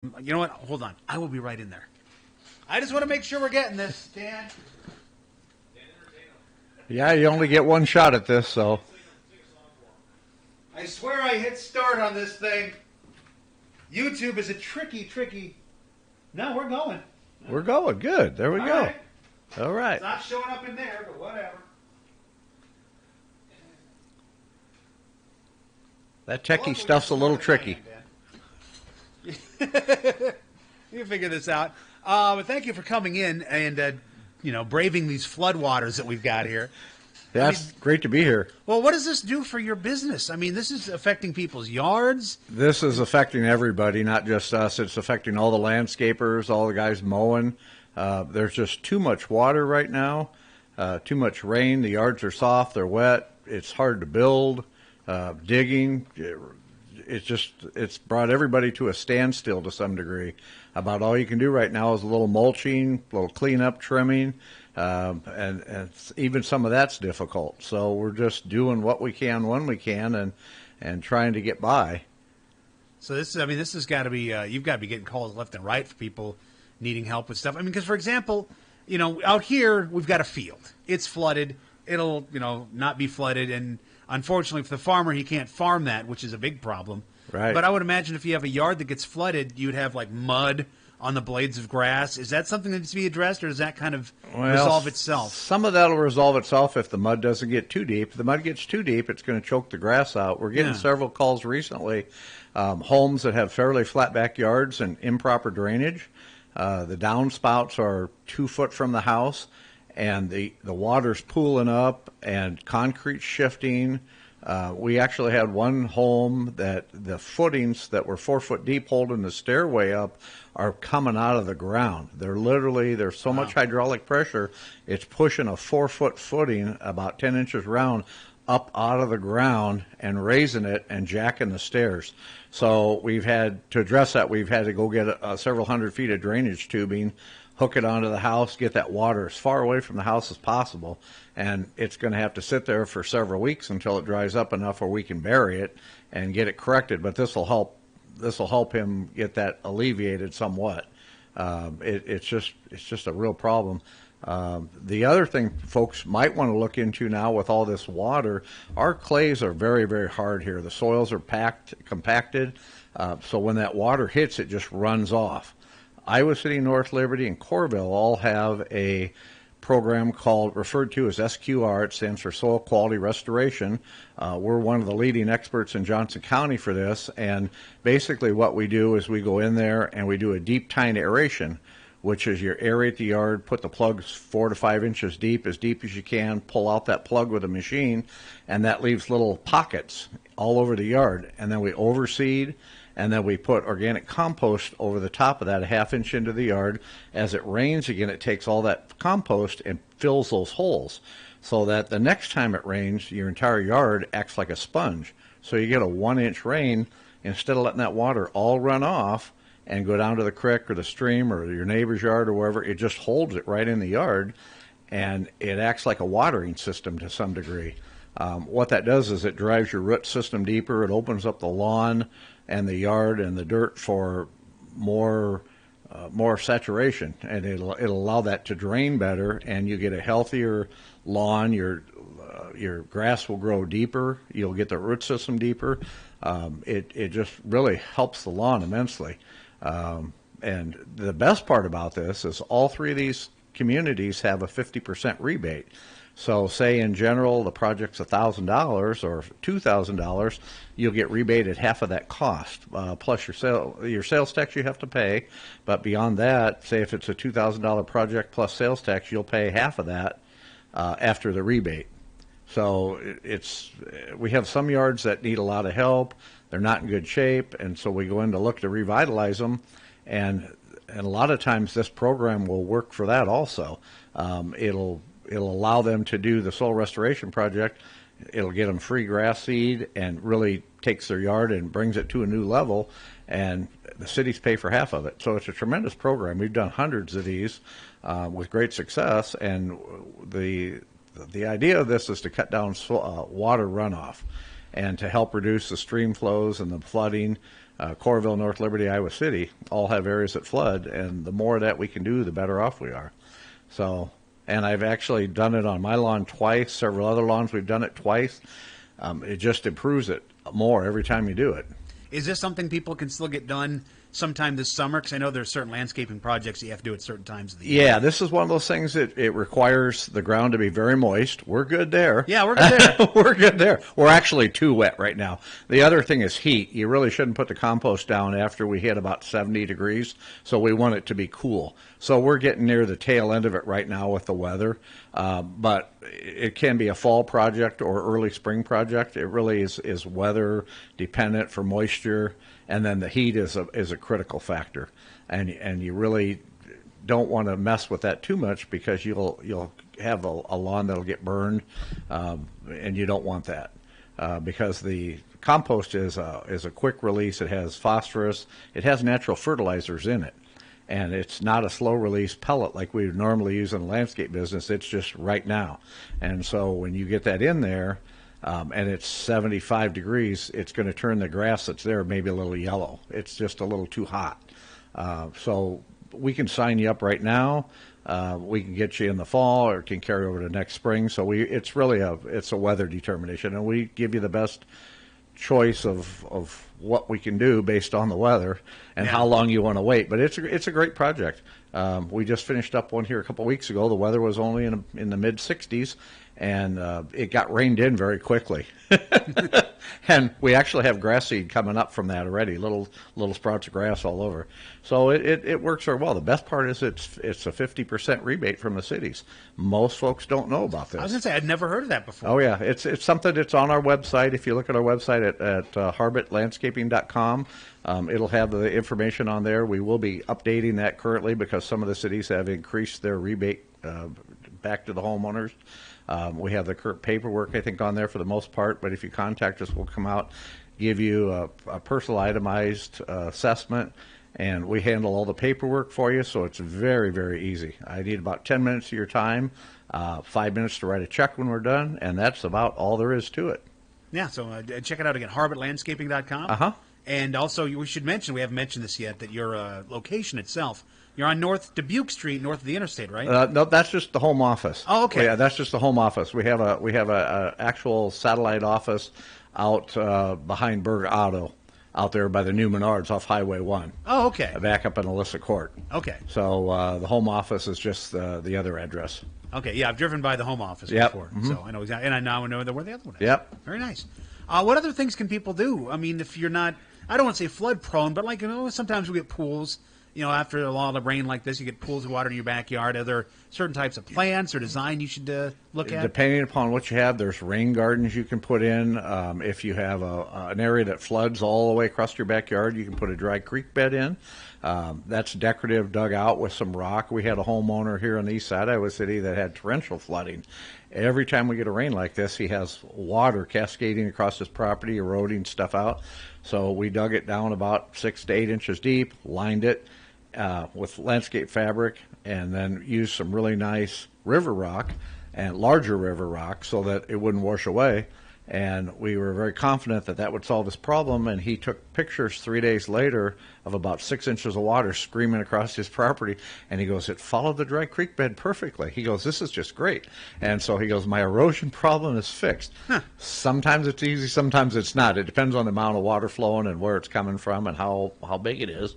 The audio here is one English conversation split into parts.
You know what? Hold on. I will be right in there. I just want to make sure we're getting this, Dan. Yeah, you only get one shot at this, so. I swear I hit start on this thing. YouTube is a tricky. No, we're going. We're going. Good. There we All go. right. All right. It's not showing up in there, but whatever. That techie stuff's a little tricky. You figure this out. But thank you for coming in and braving these floodwaters that we've got here. Yeah, it's great to be here. Well, what does this do for your business? I mean, this is affecting people's yards. This is affecting everybody, not just us. It's affecting all the landscapers, all the guys mowing. There's just too much water right now, too much rain. The yards are soft, they're wet. It's hard to build, digging. It's brought everybody to a standstill to some degree. About all you can do right now is a little mulching, a little cleanup, trimming, and even some of that's difficult. So we're just doing what we can when we can and trying to get by. So this has got to be you've got to be getting calls left and right for people needing help with stuff. I mean, because for example, out here we've got a field. It's flooded. It'll not be flooded, and unfortunately for the farmer, he can't farm that, which is a big problem. Right. But I would imagine if you have a yard that gets flooded, you'd have like mud on the blades of grass. Is that something that needs to be addressed, or does that kind of resolve itself? Some of that will resolve itself if the mud doesn't get too deep. If the mud gets too deep, it's going to choke the grass out. We're getting several calls recently, homes that have fairly flat backyards and improper drainage. The downspouts are 2 foot from the house, and the water's pooling up and concrete shifting. We actually had one home that the footings that were 4 foot deep holding the stairway up are coming out of the ground. There's so much hydraulic pressure, it's pushing a 4 foot footing about 10 inches round up out of the ground and raising it and jacking the stairs. So we've had to address that. We've had to go get several hundred feet of drainage tubing, hook it onto the house, get that water as far away from the house as possible, and it's going to have to sit there for several weeks until it dries up enough where we can bury it and get it corrected. But this will help him get that alleviated somewhat. It's just a real problem. The other thing folks might want to look into now with all this water, our clays are very, very hard here. The soils are compacted, so when that water hits, it just runs off. Iowa City, North Liberty, and Corville all have a program referred to as SQR. It stands for Soil Quality Restoration. We're one of the leading experts in Johnson County for this, and basically what we do is we go in there and we do a deep tine aeration, which is you aerate the yard, put the plugs 4 to 5 inches deep as you can, pull out that plug with a machine, and that leaves little pockets all over the yard. And then we overseed, and then we put organic compost over the top of that, a ½ inch into the yard. As it rains again, it takes all that compost and fills those holes so that the next time it rains, your entire yard acts like a sponge. So you get a 1 inch rain, instead of letting that water all run off and go down to the creek or the stream or your neighbor's yard or wherever, it just holds it right in the yard, and it acts like a watering system to some degree. What that does is it drives your root system deeper. It opens up the lawn and the yard and the dirt for more saturation, and it'll allow that to drain better, and you get a healthier lawn. Your grass will grow deeper. You'll get the root system deeper. It just really helps the lawn immensely. And the best part about this is all three of these communities have a 50% rebate. So say in general the project's $1,000 or $2,000, you'll get rebated half of that cost, plus your sales tax you have to pay. But beyond that, say if it's a $2,000 project plus sales tax, you'll pay half of that after the rebate. So we have some yards that need a lot of help. They're not in good shape, and so we go in to look to revitalize them. And a lot of times this program will work for that also. It'll allow them to do the soil restoration project. It'll get them free grass seed and really takes their yard and brings it to a new level, and the cities pay for half of it. So it's a tremendous program. We've done hundreds of these with great success, and the idea of this is to cut down water runoff and to help reduce the stream flows and the flooding. Coralville, North Liberty, Iowa City, all have areas that flood, and the more that we can do, the better off we are. So, and I've actually done it on my lawn twice. Several other lawns, we've done it twice. It just improves it more every time you do it. Is this something people can still get done sometime this summer? Because I know there's certain landscaping projects you have to do at certain times of the year. Yeah, this is one of those things that it requires the ground to be very moist. We're good there. Yeah, we're good there. We're good there. We're actually too wet right now. The other thing is heat. You really shouldn't put the compost down after we hit about 70 degrees, so we want it to be cool. So we're getting near the tail end of it right now with the weather, but it can be a fall project or early spring project. It really is weather dependent for moisture, and then the heat is a critical factor, and you really don't want to mess with that too much because you'll have a lawn that'll get burned, and you don't want that because the compost is a quick release. It has phosphorus. It has natural fertilizers in it. And it's not a slow release pellet like we would normally use in the landscape business. It's just right now. And so when you get that in there, and it's 75 degrees, it's going to turn the grass that's there maybe a little yellow. It's just a little too hot. So we can sign you up right now. We can get you in the fall, or it can carry over to next spring. So it's really a weather determination, and we give you the best choice of what we can do based on the weather and how long you want to wait. But it's a great project. We just finished up one here a couple of weeks ago. The weather was only in the mid 60s, and it got rained in very quickly. And we actually have grass seed coming up from that already, little sprouts of grass all over. So it works very well. The best part is it's a 50% rebate from the cities. Most folks don't know about this. I was going to say, I'd never heard of that before. Oh, yeah. It's something that's on our website. If you look at our website at harbitlandscaping.com, it'll have the information on there. We will be updating that currently because some of the cities have increased their rebate back to the homeowners. We have the current paperwork, I think, on there for the most part, but if you contact us, we'll come out, give you a personal itemized assessment, and we handle all the paperwork for you, so it's very, very easy. I need about 10 minutes of your time, 5 minutes to write a check when we're done, and that's about all there is to it. Yeah, so check it out again, harbitlandscaping.com. Uh-huh. And also, we should mention, we haven't mentioned this yet, that your location itself, you're on North Dubuque Street, north of the interstate, right? No, that's just the home office. Oh, okay. Yeah, that's just the home office. We have a actual satellite office out behind Berg Auto, out there by the new Menards off Highway 1. Oh, okay. Back up in Alyssa Court. Okay. So the home office is just the other address. Okay, yeah, I've driven by the home office before, so I know exactly, and I now know where the other one is. Yep. Very nice. What other things can people do? I mean, if you're not, I don't want to say flood prone, but like, sometimes we get pools. After a lot of rain like this, you get pools of water in your backyard. Are there certain types of plants or design you should look at? Depending upon what you have, there's rain gardens you can put in. If you have an area that floods all the way across your backyard, you can put a dry creek bed in. That's decorative, dug out with some rock. We had a homeowner here on the east side of Iowa City that had torrential flooding. Every time we get a rain like this, he has water cascading across his property, eroding stuff out. So we dug it down about 6 to 8 inches deep, lined it with landscape fabric, and then used some really nice river rock and larger river rock so that it wouldn't wash away. And we were very confident that that would solve this problem. And he took pictures 3 days later of about 6 inches of water screaming across his property. And he goes, it followed the dry creek bed perfectly. He goes, this is just great. And so he goes, my erosion problem is fixed. Huh. Sometimes it's easy, sometimes it's not. It depends on the amount of water flowing and where it's coming from and how big it is.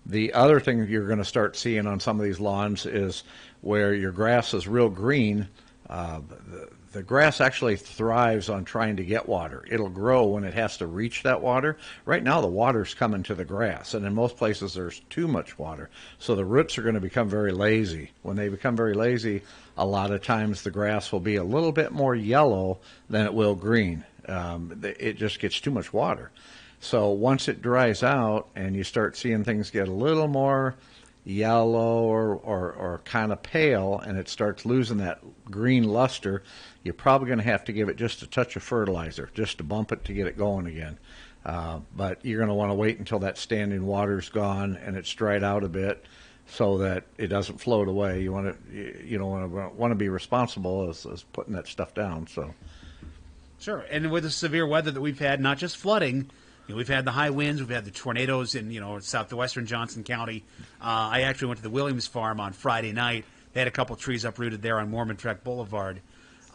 The other thing you're going to start seeing on some of these lawns is where your grass is real green. The grass actually thrives on trying to get water. It'll grow when it has to reach that water. Right now the water's coming to the grass, and in most places there's too much water. So the roots are going to become very lazy. When they become very lazy, a lot of times the grass will be a little bit more yellow than it will green. It just gets too much water. So once it dries out and you start seeing things get a little more yellow or kind of pale, and it starts losing that green luster, you're probably going to have to give it just a touch of fertilizer just to bump it to get it going again. But you're going to want to wait until that standing water's gone and it's dried out a bit so that it doesn't float away. You want to be responsible as putting that stuff down. So sure. And with the severe weather that we've had, not just flooding, we've had the high winds, we've had the tornadoes in southwestern Johnson County. I actually went to the Williams farm on Friday night. They had a couple trees uprooted there on Mormon Trek Boulevard.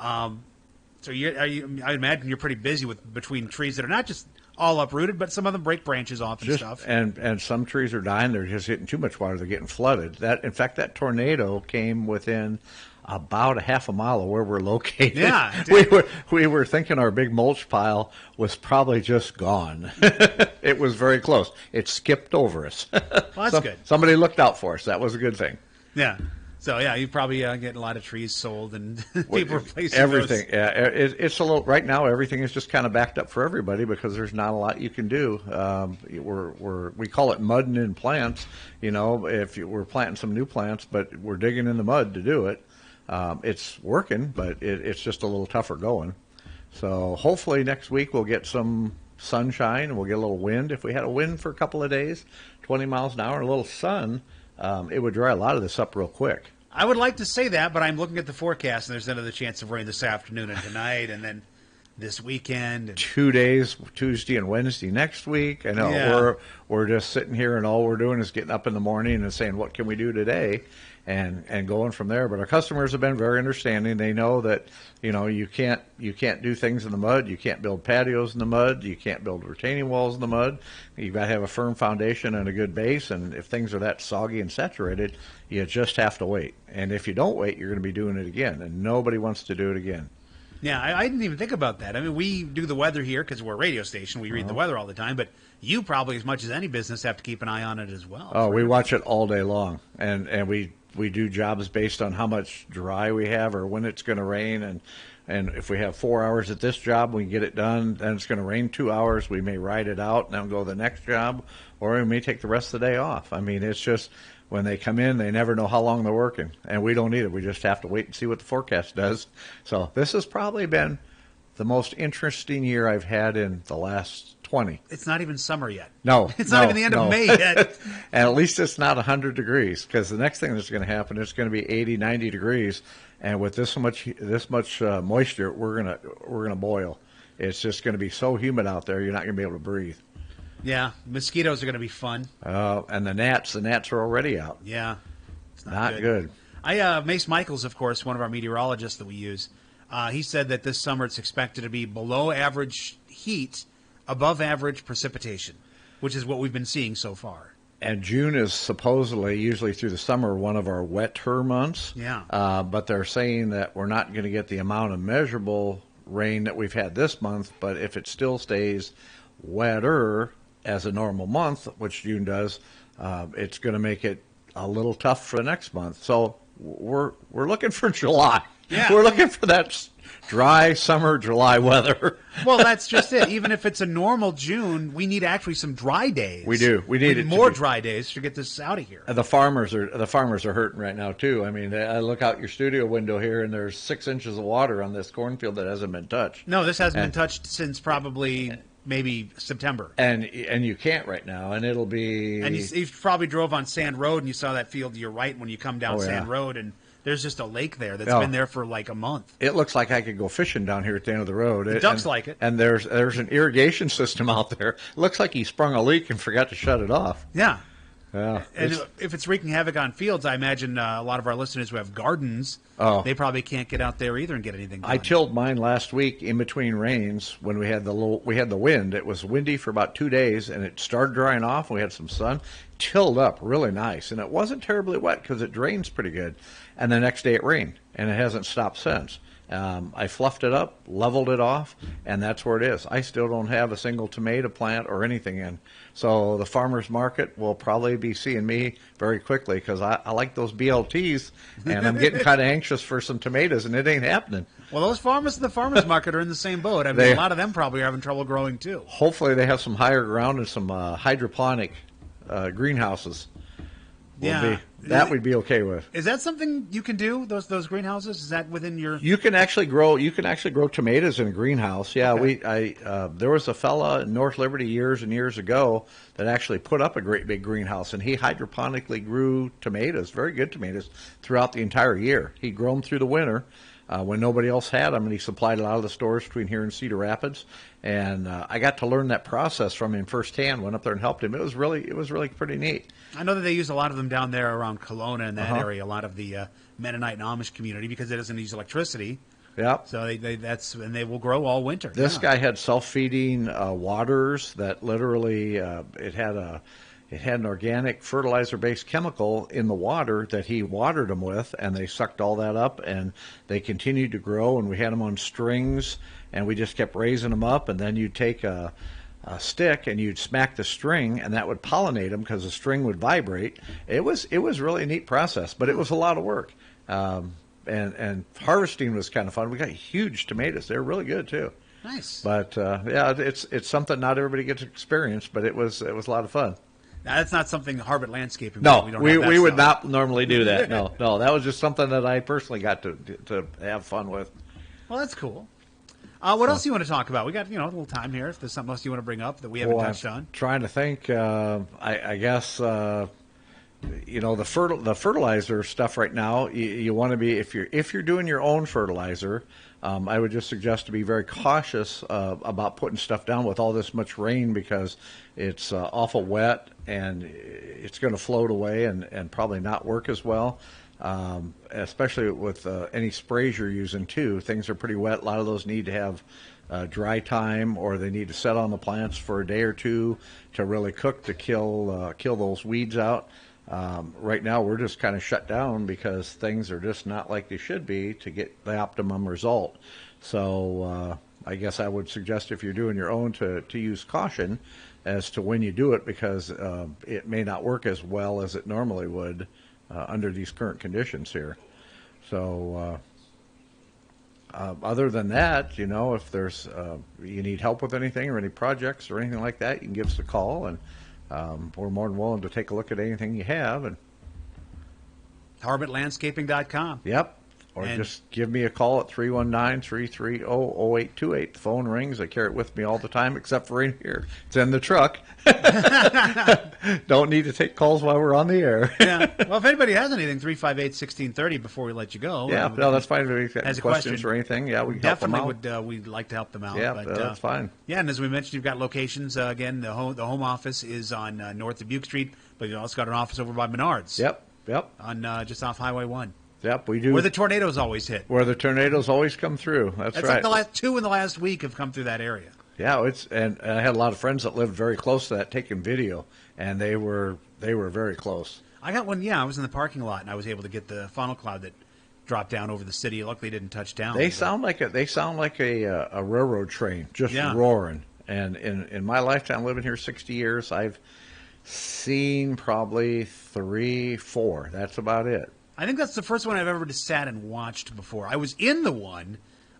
So I imagine you're pretty busy between trees that are not just all uprooted, but some of them break branches off and stuff. And some trees are dying. They're just getting too much water. They're getting flooded. In fact, that tornado came within about a half a mile of where we're located. Yeah, we were thinking our big mulch pile was probably just gone. It was very close. It skipped over us. Well, that's good. Somebody looked out for us. That was a good thing. Yeah. So yeah, you probably get a lot of trees sold and people replacing everything. those. Yeah, it's a little right now. Everything is just kind of backed up for everybody because there's not a lot you can do. We call it mudding in plants. If we're planting some new plants, but we're digging in the mud to do it. It's working, but it's just a little tougher going. So hopefully next week we'll get some sunshine and we'll get a little wind. If we had a wind for a couple of days, 20 miles an hour, a little sun. It would dry a lot of this up real quick. I would like to say that, but I'm looking at the forecast, and there's another chance of rain this afternoon and tonight, and then this weekend. 2 days, Tuesday and Wednesday next week. I know we're just sitting here, and all we're doing is getting up in the morning and saying, what can we do today? And going from there. But our customers have been very understanding. They know that you can't do things in the mud. You can't build patios in the mud. You can't build retaining walls in the mud. You've got to have a firm foundation and a good base. And if things are that soggy and saturated, you just have to wait. And if you don't wait, you're going to be doing it again. And nobody wants to do it again. Yeah, I didn't even think about that. I mean, we do the weather here because we're a radio station. We read the weather all the time. But you probably, as much as any business, have to keep an eye on it as well. Oh, we watch it all day long. And we do jobs based on how much dry we have or when it's going to rain. And if we have 4 hours at this job, we get it done. Then it's going to rain 2 hours. We may ride it out and then go to the next job, or we may take the rest of the day off. I mean, it's just when they come in, they never know how long they're working. And we don't either. We just have to wait and see what the forecast does. So this has probably been the most interesting year I've had in the last 20. It's not even summer yet. No. It's not even the end of May yet. And at least it's not 100 degrees, because the next thing that's going to happen, it's going to be 80, 90 degrees. And with this much moisture, we're going to boil. It's just going to be so humid out there, you're not going to be able to breathe. Yeah, mosquitoes are going to be fun. And the gnats are already out. Yeah. It's not good. Mace Michaels, of course, one of our meteorologists that we use, he said that this summer it's expected to be below average heat, above average precipitation, which is what we've been seeing so far. And June is supposedly, usually through the summer, one of our wetter months. Yeah. But they're saying that we're not going to get the amount of measurable rain that we've had this month, but if it still stays wetter as a normal month, which June does, it's going to make it a little tough for the next month. So we're looking for July. Yeah. We're looking for that dry summer July weather. Well, that's just it. Even if it's a normal June, we need actually some dry days. We do. We need more dry days to get this out of here. The farmers are hurting right now too. I mean, I look out your studio window here, and there's 6 inches of water on this cornfield that hasn't been touched. No, this hasn't been touched since probably maybe September. And you can't right now, and it'll be. And you probably drove on Sand Road, and you saw that field to your right when you come down Sand Road, and there's just a lake there that's been there for like a month. It looks like I could go fishing down here at the end of the road. The ducks like it. And there's an irrigation system out there. It looks like he sprung a leak and forgot to shut it off. Yeah. Yeah. And if it's wreaking havoc on fields, I imagine a lot of our listeners who have gardens, they probably can't get out there either and get anything done. I tilled mine last week in between rains when we had the wind. It was windy for about 2 days, and it started drying off. We had some sun. Tilled up really nice, and it wasn't terribly wet because it drains pretty good. And the next day it rained, and it hasn't stopped since. I fluffed it up, leveled it off, and that's where it is. I still don't have a single tomato plant or anything in. So the farmer's market will probably be seeing me very quickly because I like those BLTs, and I'm getting kind of anxious for some tomatoes, and it ain't happening. Well, those farmers at the farmer's market are in the same boat. I mean, a lot of them probably are having trouble growing too. Hopefully they have some higher ground and some hydroponic greenhouses. We'd be okay with. Is that something you can do? Those greenhouses? Is that within your? You can actually grow tomatoes in a greenhouse. Yeah, okay. There was a fella in North Liberty years and years ago that actually put up a great big greenhouse, and he hydroponically grew tomatoes, very good tomatoes, throughout the entire year. He'd grow them through the winter. when nobody else had them, and he supplied a lot of the stores between here and Cedar Rapids. And I got to learn that process from him firsthand. Went up there and helped him. It was really pretty neat. I know that they use a lot of them down there around Kelowna and that area. A lot of the Mennonite and Amish community, because it doesn't use electricity. Yep. So they will grow all winter. This guy had self-feeding waters that literally it had an organic fertilizer-based chemical in the water that he watered them with, and they sucked all that up, and they continued to grow. And we had them on strings, and we just kept raising them up. And then you'd take a stick and you'd smack the string, and that would pollinate them because the string would vibrate. It was really a neat process, but it was a lot of work. And harvesting was kind of fun. We got huge tomatoes. They're really good too. Nice. But yeah, it's something not everybody gets to experience, but it was a lot of fun. Now, that's not something Harbit Landscaping. No, we would not normally do that. No, that was just something that I personally got to have fun with. Well, that's cool. What else do you want to talk about? We got a little time here. If there's something else you want to bring up that we haven't touched on, trying to think. I guess the fertilizer stuff right now. You want to be, if you're doing your own fertilizer. I would just suggest to be very cautious about putting stuff down with all this much rain, because it's awful wet and it's going to float away and probably not work as well. Especially with any sprays you're using too. Things are pretty wet. A lot of those need to have dry time, or they need to set on the plants for a day or two to really cook to kill those weeds out. Right now we're just kind of shut down because things are just not like they should be to get the optimum result. So I guess I would suggest, if you're doing your own, to use caution as to when you do it, because it may not work as well as it normally would under these current conditions here. So other than that, if there's you need help with anything or any projects or anything like that, you can give us a call, and we're more than willing to take a look at anything you have. And HarbitLandscaping.com. Yep. Or just give me a call at 319-330-0828. The phone rings. I carry it with me all the time, except for in here. It's in the truck. Don't need to take calls while we're on the air. Yeah. Well, if anybody has anything, 358-1630 before we let you go. Yeah, no, that's fine. If you have questions or anything, yeah, we can definitely help them out. we'd like to help them out. Yeah, but, that's fine. Yeah, and as we mentioned, you've got locations. Again, the home office is on North Dubuque Street, but you've also got an office over by Menards. Yep. On just off Highway 1. Yep, we do. Where the tornadoes always hit. Where the tornadoes always come through. That's right. Like the last two in the last week have come through that area. Yeah, and I had a lot of friends that lived very close to that taking video, and they were very close. I got one. Yeah, I was in the parking lot, and I was able to get the funnel cloud that dropped down over the city. Luckily, it didn't touch down. They sound like a railroad train, just roaring. And in my lifetime, living here 60 years, I've seen probably 3, 4. That's about it. I think that's the first one I've ever just sat and watched before. I was in the one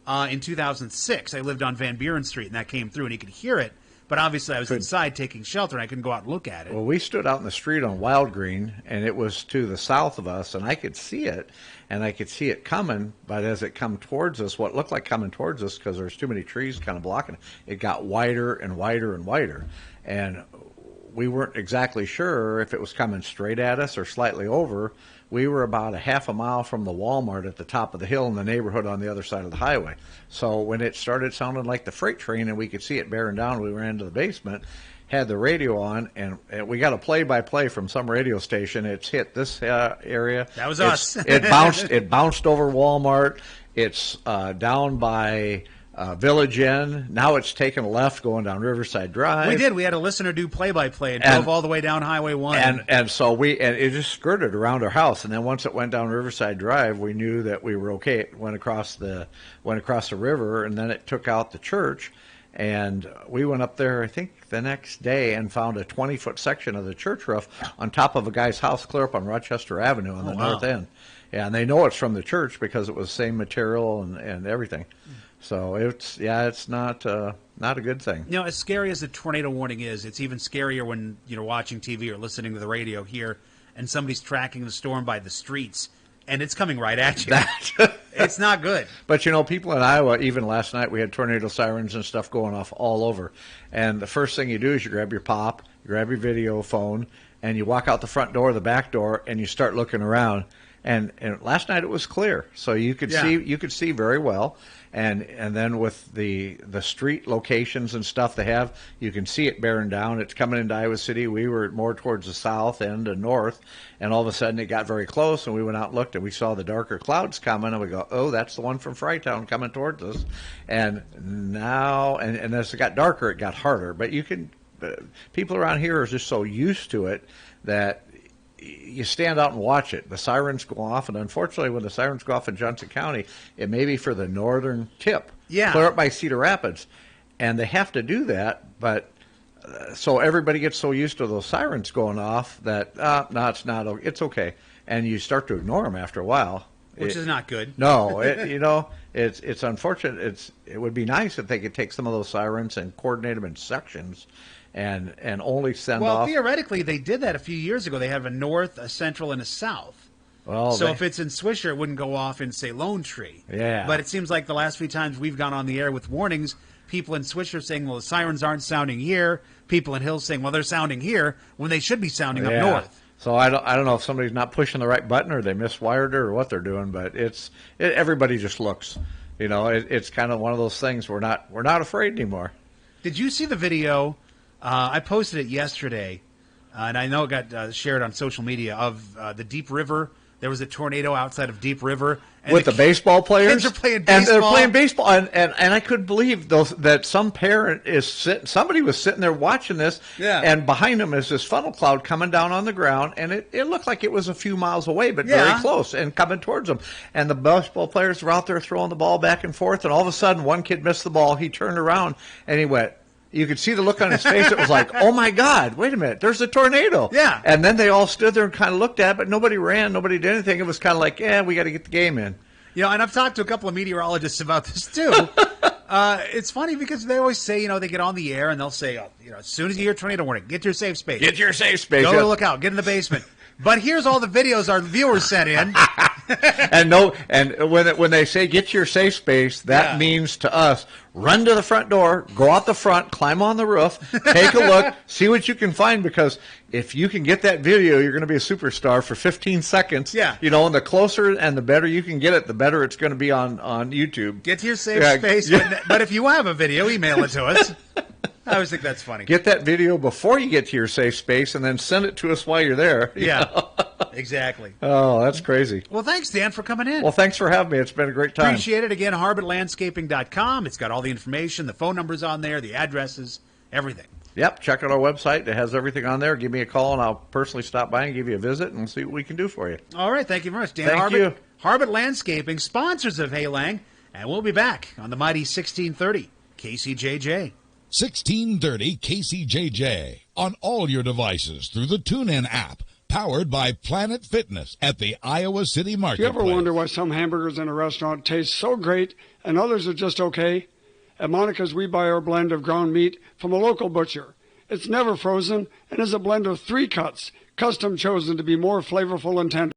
in 2006. I lived on Van Buren Street, and that came through, and you could hear it. But obviously, I was inside taking shelter, and I couldn't go out and look at it. Well, we stood out in the street on Wild Green, and it was to the south of us, and I could see it, and I could see it coming. But as it come towards us, what looked like coming towards us, because there's too many trees kind of blocking it, it got wider and wider and wider. And we weren't exactly sure if it was coming straight at us or slightly over. We were about a half a mile from the Walmart at the top of the hill in the neighborhood on the other side of the highway. So when it started sounding like the freight train and we could see it bearing down, we ran into the basement, had the radio on, and we got a play-by-play from some radio station. It's hit this area. That was us. It bounced over Walmart. It's down by Village Inn. Now it's taken a left going down Riverside Drive. We did. We had a listener do play-by-play and drove all the way down Highway 1. And so it just skirted around our house. And then once it went down Riverside Drive, we knew that we were okay. It went across the river, and then it took out the church. And we went up there, I think, the next day and found a 20-foot section of the church roof on top of a guy's house clear up on Rochester Avenue on the north end. Yeah, and they know it's from the church because it was the same material and everything. So it's not a good thing. As scary as the tornado warning is, it's even scarier when you're watching TV or listening to the radio here, and somebody's tracking the storm by the streets, and it's coming right at you. It's not good. But people in Iowa, even last night, we had tornado sirens and stuff going off all over. And the first thing you do is you grab your pop, you grab your video phone, and you walk out the front door, the back door, and you start looking around. And last night it was clear, so you could see very well. And then with the street locations and stuff they have, you can see it bearing down. It's coming into Iowa City. We were more towards the south end and north, and all of a sudden it got very close, and we went out and looked, and we saw the darker clouds coming, and we go, oh, that's the one from Frytown coming towards us. And now, and as it got darker, it got harder. But you can, people around here are just so used to it that you stand out and watch it. The sirens go off, and unfortunately, when the sirens go off in Johnson County, it may be for the northern tip, clear up by Cedar Rapids, and they have to do that. But so everybody gets so used to those sirens going off that no, it's not. It's okay, and you start to ignore them after a while, which is not good. No, it's unfortunate. It would be nice if they could take some of those sirens and coordinate them in sections. And only send off. Well, theoretically, they did that a few years ago. They have a north, a central, and a south. Well, so if it's in Swisher, it wouldn't go off in, say, Lone Tree. Yeah. But it seems like the last few times we've gone on the air with warnings, people in Swisher saying, well, the sirens aren't sounding here. People in Hills saying, well, they're sounding here when they should be sounding up north. So I don't know if somebody's not pushing the right button or they miswired it or what they're doing, but everybody just looks. It's kind of one of those things. We're not afraid anymore. Did you see the video? I posted it yesterday, and I know it got shared on social media, of the Deep River. There was a tornado outside of Deep River. And with the baseball players? Kids are playing baseball. And they're playing baseball. And I couldn't believe that some parent somebody was sitting there watching this, and behind them is this funnel cloud coming down on the ground, and it looked like it was a few miles away, but very close, and coming towards them. And the baseball players were out there throwing the ball back and forth, and all of a sudden one kid missed the ball. He turned around, and he went, you could see the look on his face. It was like, oh, my God, wait a minute, there's a tornado. Yeah. And then they all stood there and kind of looked at it, but nobody ran, nobody did anything. It was kind of like, we got to get the game in. And I've talked to a couple of meteorologists about this, too. It's funny because they always say, they get on the air and they'll say, as soon as you hear tornado warning, get to your safe space. Get to your safe space. Go to the lookout. Get in the basement. But here's all the videos our viewers sent in. and when they say get to your safe space, that means to us, run to the front door, go out the front, climb on the roof, take a look, see what you can find, because if you can get that video, you're going to be a superstar for 15 seconds. Yeah. And the closer and the better you can get it, the better it's going to be on YouTube. Get to your safe space. But if you have a video, email it to us. I always think that's funny. Get that video before you get to your safe space, and then send it to us while you're there. Exactly. Oh, that's crazy. Well, thanks, Dan, for coming in. Well, thanks for having me. It's been a great time. Appreciate it. Again, HarbitLandscaping.com. It's got all the information, the phone numbers on there, the addresses, everything. Yep, check out our website. It has everything on there. Give me a call, and I'll personally stop by and give you a visit and see what we can do for you. All right. Thank you very much, Dan. Thank you. Harbit Landscaping, sponsors of Hey Lang, and we'll be back on the mighty 1630 KCJJ. 1630 KCJJ on all your devices through the TuneIn app, powered by Planet Fitness at the Iowa City Marketplace. You ever wonder why some hamburgers in a restaurant taste so great and others are just okay? At Monica's, we buy our blend of ground meat from a local butcher. It's never frozen and is a blend of 3 cuts, custom chosen to be more flavorful and tender.